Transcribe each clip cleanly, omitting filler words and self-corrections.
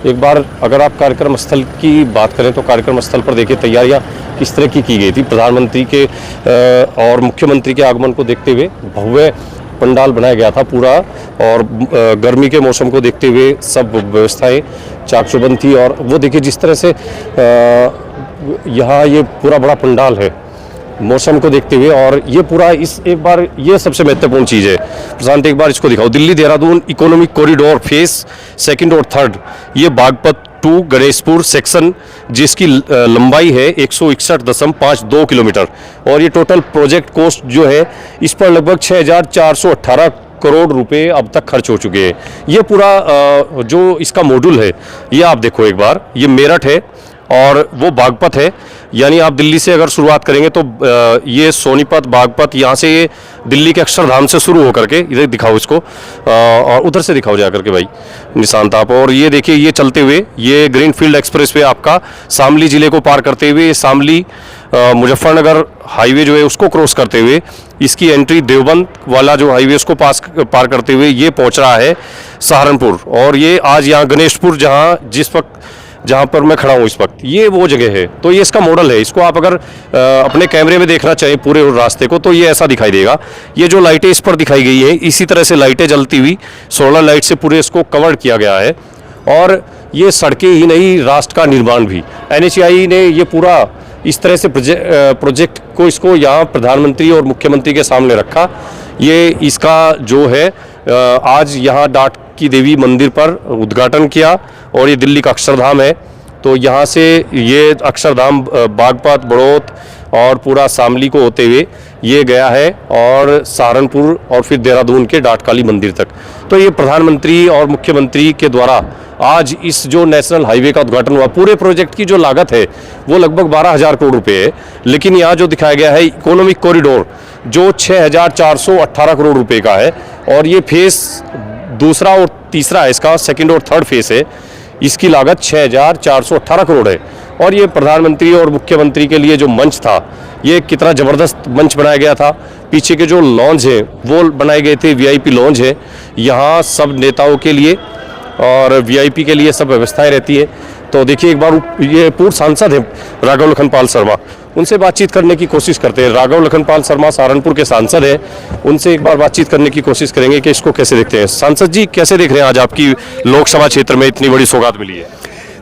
एक बार अगर आप कार्यक्रम स्थल की बात करें तो कार्यक्रम स्थल पर देखिए तैयारियां किस तरह की गई थी। प्रधानमंत्री के और मुख्यमंत्री के आगमन को देखते हुए भव्य पंडाल बनाया गया था पूरा, और गर्मी के मौसम को देखते हुए सब व्यवस्थाएं चाक चौबंद थी। और वो देखिए जिस तरह से यहाँ ये पूरा बड़ा पंडाल है मौसम को देखते हुए, और ये पूरा इस एक बार ये सबसे महत्वपूर्ण चीज़ है। प्रशांत एक बार इसको दिखाओ, Delhi Dehradun economic corridor face 2 और 3, ये बागपत 2 गणेशपुर सेक्शन जिसकी लंबाई है 161.52 किलोमीटर, और ये टोटल प्रोजेक्ट कॉस्ट जो है इस पर लगभग 6,418 करोड़ रुपए अब तक खर्च हो चुके हैं। ये पूरा जो इसका मॉड्यूल है ये आप देखो एक बार, ये मेरठ है और वो बागपत है, यानी आप दिल्ली से अगर शुरुआत करेंगे तो ये सोनीपत बागपत यहाँ से ये दिल्ली के अक्षरधाम से शुरू होकर के इधर दिखाओ इसको, और उधर से दिखाओ जा करके भाई निशांत आप। और ये देखिए ये चलते हुए ये ग्रीनफील्ड एक्सप्रेस वे आपका शामली जिले को पार करते हुए शामली मुजफ्फरनगर हाईवे जो है उसको क्रॉस करते हुए इसकी एंट्री देवबंद वाला जो हाईवे उसको पार करते हुए ये पहुँच रहा है सहारनपुर। और ये आज यहाँ गणेशपुर जहाँ पर मैं खड़ा हूँ इस वक्त ये वो जगह है। तो ये इसका मॉडल है, इसको आप अगर अपने कैमरे में देखना चाहें पूरे रास्ते को तो ये ऐसा दिखाई देगा। ये जो लाइटें इस पर दिखाई गई है इसी तरह से लाइटें जलती हुई सोलर लाइट से पूरे इसको कवर किया गया है। और ये सड़कें ही नहीं, राष्ट्र का निर्माण भी NHAI ने ये पूरा इस तरह से प्रोजेक्ट को इसको यहाँ प्रधानमंत्री और मुख्यमंत्री के सामने रखा। ये इसका जो है आज यहाँ डाट की देवी मंदिर पर उद्घाटन किया, और ये दिल्ली का अक्षरधाम है। तो यहाँ से ये अक्षरधाम बागपत बड़ौत और पूरा शामली को होते हुए ये गया है और सहारनपुर और फिर देहरादून के डाट काली मंदिर तक। तो ये प्रधानमंत्री और मुख्यमंत्री के द्वारा आज इस जो नेशनल हाईवे का उद्घाटन हुआ, पूरे प्रोजेक्ट की जो लागत है वो लगभग 12,000 करोड़ रुपए है, लेकिन यहाँ जो दिखाया गया है इकोनॉमिक कॉरिडोर जो 6,418 करोड़ रुपए का है, और ये फेस 2 और 3 है, इसका 2 और 3 फेस है, इसकी लागत 6,418 करोड़ है। और ये प्रधानमंत्री और मुख्यमंत्री के लिए जो मंच था ये कितना ज़बरदस्त मंच बनाया गया था। पीछे के जो लॉन्ज हैं वो बनाए गए थे, VIP लॉन्ज है, यहाँ सब नेताओं के लिए और VIP के लिए सब व्यवस्थाएं रहती है। तो देखिए एक बार ये पूर्व सांसद हैं राघव लखनपाल शर्मा, उनसे बातचीत करने की कोशिश करते हैं। राघव लखनपाल शर्मा सहारनपुर के सांसद हैं, उनसे एक बार बातचीत करने की कोशिश करेंगे कि इसको कैसे देखते हैं। सांसद जी कैसे देख रहे हैं आज आपकी लोकसभा क्षेत्र में इतनी बड़ी सौगात मिली है?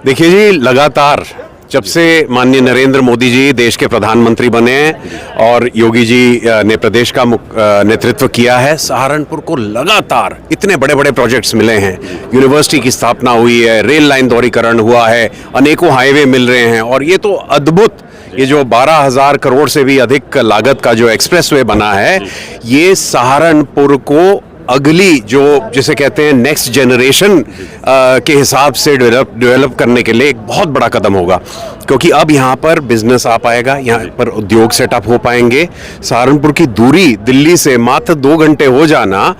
देखिए जी, लगातार जब से माननीय नरेंद्र मोदी जी देश के प्रधानमंत्री बने और योगी जी ने प्रदेश का नेतृत्व किया है, सहारनपुर को लगातार इतने बड़े बड़े प्रोजेक्ट्स मिले हैं। यूनिवर्सिटी की स्थापना हुई है, रेल लाइन दोहरीकरण हुआ है, अनेकों हाईवे मिल रहे हैं, और ये तो अद्भुत, ये जो 12,000 करोड़ से भी अधिक लागत का जो एक्सप्रेसवे बना है, ये सहारनपुर को अगली जो जिसे कहते हैं नेक्स्ट जनरेशन के हिसाब से डेवलप करने के लिए एक बहुत बड़ा कदम होगा, क्योंकि अब यहाँ पर बिजनेस आ पाएगा, यहाँ पर उद्योग सेटअप हो पाएंगे। सहारनपुर की दूरी दिल्ली से मात्र 2 घंटे हो जाना,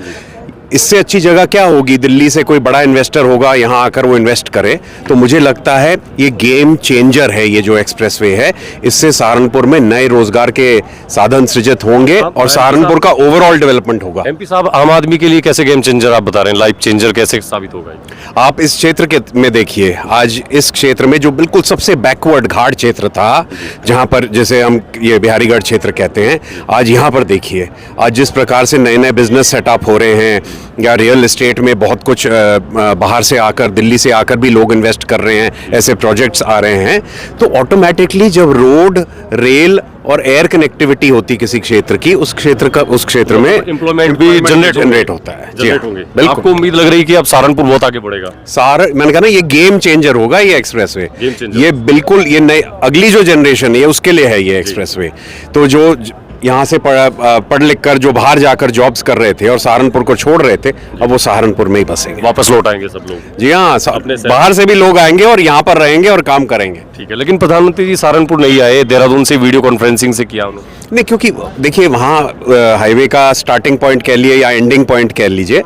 इससे अच्छी जगह क्या होगी? दिल्ली से कोई बड़ा इन्वेस्टर होगा यहाँ आकर वो इन्वेस्ट करे, तो मुझे लगता है ये गेम चेंजर है ये जो एक्सप्रेसवे है। इससे सहारनपुर में नए रोजगार के साधन सृजित होंगे और सहारनपुर का ओवरऑल डेवलपमेंट होगा। MP साहब, आम आदमी के लिए कैसे गेम चेंजर आप बता रहे हैं, लाइफ चेंजर कैसे साबित होगा? आप इस क्षेत्र में देखिए, आज इस क्षेत्र में जो बिल्कुल सबसे बैकवर्ड घाट क्षेत्र था, जहाँ पर जैसे हम ये बिहारीगढ़ क्षेत्र कहते हैं, आज यहाँ पर देखिए आज जिस प्रकार से नए नए बिजनेस सेटअप हो रहे हैं, या रियल एस्टेट में बहुत कुछ बाहर से आकर, दिल्ली से आकर भी लोग इन्वेस्ट कर रहे हैं, ऐसे प्रोजेक्ट्स आ रहे हैं। तो ऑटोमेटिकली जब रोड, रेल और एयर कनेक्टिविटी होती किसी क्षेत्र की, उस क्षेत्र में एम्प्लॉयमेंट भी जनरेट होता है। बिल्कुल। आपको उम्मीद लग रही है कि अब सहारनपुर बहुत आगे बढ़ेगा? मैंने कहा ना, ये गेम चेंजर होगा ये एक्सप्रेसवे। ये बिल्कुल ये नई अगली जो जनरेशन है उसके लिए है ये एक्सप्रेसवे। तो जो यहाँ से पढ़ लिख कर जो बाहर जाकर जॉब्स कर रहे थे और सहारनपुर को छोड़ रहे थे, अब वो सहारनपुर में ही बसेंगे, वापस लौट आएंगे सब लोग। जी हाँ, बाहर से भी लोग आएंगे और यहाँ पर रहेंगे और काम करेंगे। ठीक है, लेकिन प्रधानमंत्री जी सहारनपुर नहीं आए, देहरादून से वीडियो कॉन्फ्रेंसिंग से किया उन्होंने? नहीं, क्योंकि देखिए वहाँ हाईवे का स्टार्टिंग पॉइंट कह लिए या एंडिंग पॉइंट कह लीजिए,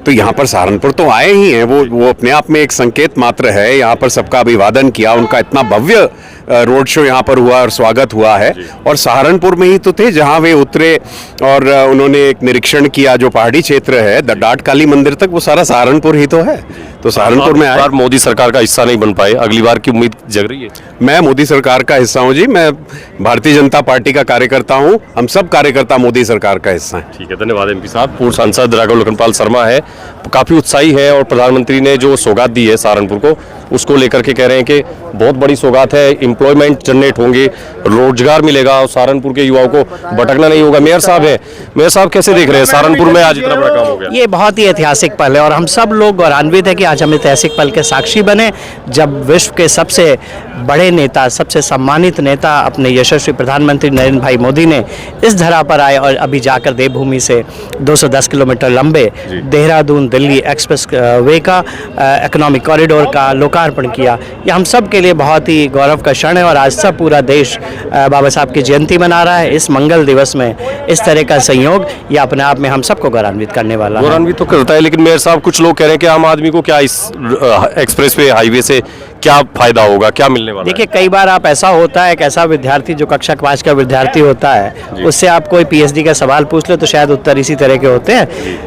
तो यहाँ पर सहारनपुर तो आए ही हैं। वो अपने आप में एक संकेत मात्र है। यहाँ पर सबका अभिवादन किया, उनका इतना भव्य रोड शो यहाँ पर हुआ और स्वागत हुआ है। और सहारनपुर में ही तो थे जहाँ वे उतरे और उन्होंने एक निरीक्षण किया, जो पहाड़ी क्षेत्र है डाट काली मंदिर तक, वो सारा सहारनपुर ही तो है। तो सहारनपुर में आए। बार मोदी सरकार का हिस्सा नहीं बन पाए, अगली बार की उम्मीद जग रही है? मैं मोदी सरकार का हिस्सा हूं जी, मैं भारतीय जनता पार्टी का कार्यकर्ता हूं, हम सब कार्यकर्ता मोदी सरकार का हिस्सा हैं। ठीक है, धन्यवाद एमपी साहब। पूर्व सांसद राघव लखनपाल शर्मा है, काफ़ी उत्साही है और प्रधानमंत्री ने जो सौगात दी है सहारनपुर को, उसको लेकर के कह रहे हैं कि बहुत बड़ी सौगात है, एम्प्लॉयमेंट जनरेट होंगे, रोजगार मिलेगा और सहारनपुर के युवाओं को भटकना नहीं होगा। मेयर साहब है, मेयर साहब कैसे देख रहे हैं सहारनपुर में आज इतना बड़ा काम हो गया? ये बहुत ही ऐतिहासिक पल है और हम सब लोग गौरवान्वित है कि आज हम ऐतिहासिक पल के साक्षी बने, जब विश्व के सबसे बड़े नेता, सबसे सम्मानित नेता अपने यशस्वी प्रधानमंत्री नरेंद्र भाई मोदी ने इस धरा पर आए और अभी जाकर देवभूमि से 210 किलोमीटर लंबे देहरादून दिल्ली एक्सप्रेस वे का इकोनॉमिक कॉरिडोर का लोकार्पण किया। यह हम सब के लिए बहुत ही गौरव का क्षण है और आज सब पूरा देश बाबा साहब की जयंती मना रहा है। इस मंगल दिवस में इस तरह का संयोग यह अपने आप में हम सबको गौरवान्वित करने वाला है। गौरवान्वित तो करता है, लेकिन मेयर साहब कुछ लोग कह रहे हैं कि आम आदमी को क्या इस एक्सप्रेस वे हाईवे से क्या फायदा होगा, क्या मिलने वाला है? देखिए, कई बार आप ऐसा होता है, एक ऐसा विद्यार्थी जो कक्षा 5 का विद्यार्थी होता है, उससे आप कोई पीएचडी का सवाल पूछ लो तो शायद उत्तर इसी तरह के होते हैं।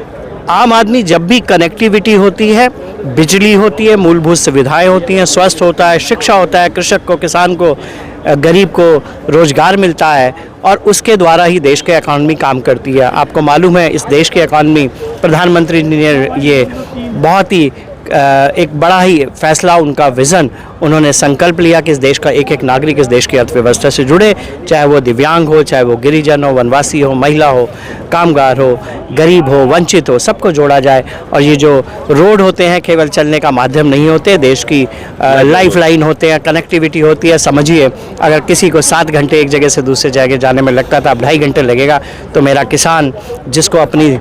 आम आदमी जब भी कनेक्टिविटी होती है, बिजली होती है, मूलभूत सुविधाएं होती हैं, स्वास्थ्य होता है, शिक्षा होता है, कृषक को, किसान को, गरीब को रोजगार मिलता है और उसके द्वारा ही देश की इकॉनमी काम करती है। आपको मालूम है इस देश की इकॉनमी, प्रधानमंत्री ने ये बहुत ही एक बड़ा ही फैसला, उनका विज़न, उन्होंने संकल्प लिया कि इस देश का एक एक नागरिक इस देश की अर्थव्यवस्था से जुड़े, चाहे वो दिव्यांग हो, चाहे वो गिरिजन हो, वनवासी हो, महिला हो, कामगार हो, गरीब हो, वंचित हो, सबको जोड़ा जाए। और ये जो रोड होते हैं केवल चलने का माध्यम नहीं होते, देश की लाइफ लाइन होते हैं, कनेक्टिविटी होती है। समझिए, अगर किसी को 7 घंटे एक जगह से दूसरे जगह जाने में लगता था, अब 2.5 घंटे लगेगा, तो मेरा किसान जिसको अपनी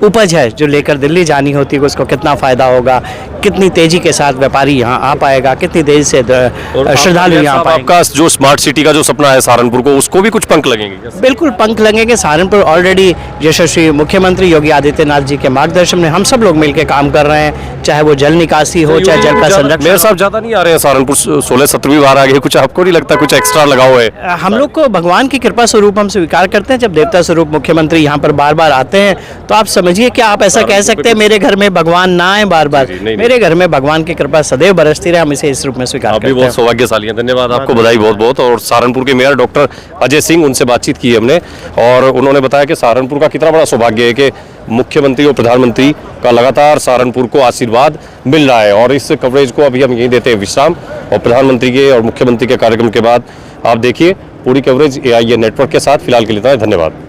उपज है जो लेकर दिल्ली जानी होती है, उसको कितना फ़ायदा होगा, कितनी तेज़ी के साथ व्यापारी यहाँ आ पाएगा, कितनी तेज़ी से श्रद्धालु यहाँ पाएंगे। आपका जो स्मार्ट सिटी का जो सपना है सहारनपुर को, उसको भी कुछ पंख लगेंगे? बिल्कुल पंख लगेंगे। सहारनपुर ऑलरेडी यशस्वी मुख्यमंत्री योगी आदित्यनाथ जी के मार्गदर्शन में हम सब लोग मिलकर काम कर रहे हैं, चाहे वो जल निकासी हो, चाहे जल का संरक्षण। मेयर साहब ज़्यादा नहीं आ रहे हैं सहारनपुर, 16-17वीं बार आ गए, कुछ आपको नहीं लगता कुछ एक्स्ट्रा लगा हुआ है? हम लोग को भगवान की कृपा स्वरूप हम स्वीकार करते हैं। जब देवता स्वरूप मुख्यमंत्री यहाँ पर बार बार आते हैं तो आप समझिए कि आप ऐसा कह सकते हैं मेरे घर में भगवान ना आए बार बार, मेरे घर में भगवान की कृपा सदैव बरसती रहे, हम इसे इस रूप में स्वीकार करते हैं। आप भी बहुत सौभाग्यशाली हैं, धन्यवाद आपको, बधाई बहुत बहुत। और सहारनपुर के मेयर डॉक्टर अजय सिंह, उनसे बातचीत की हमने और उन्होंने बताया कि सहारनपुर का कितना बड़ा सौभाग्य है कि मुख्यमंत्री और प्रधानमंत्री का लगातार सहारनपुर को आशीर्वाद मिल रहा है। और इस कवरेज को अभी हम यहीं देते हैं विश्राम, और प्रधानमंत्री के और मुख्यमंत्री के कार्यक्रम के बाद आप देखिए पूरी कवरेज AIA नेटवर्क के साथ। फिलहाल के लिए धन्यवाद।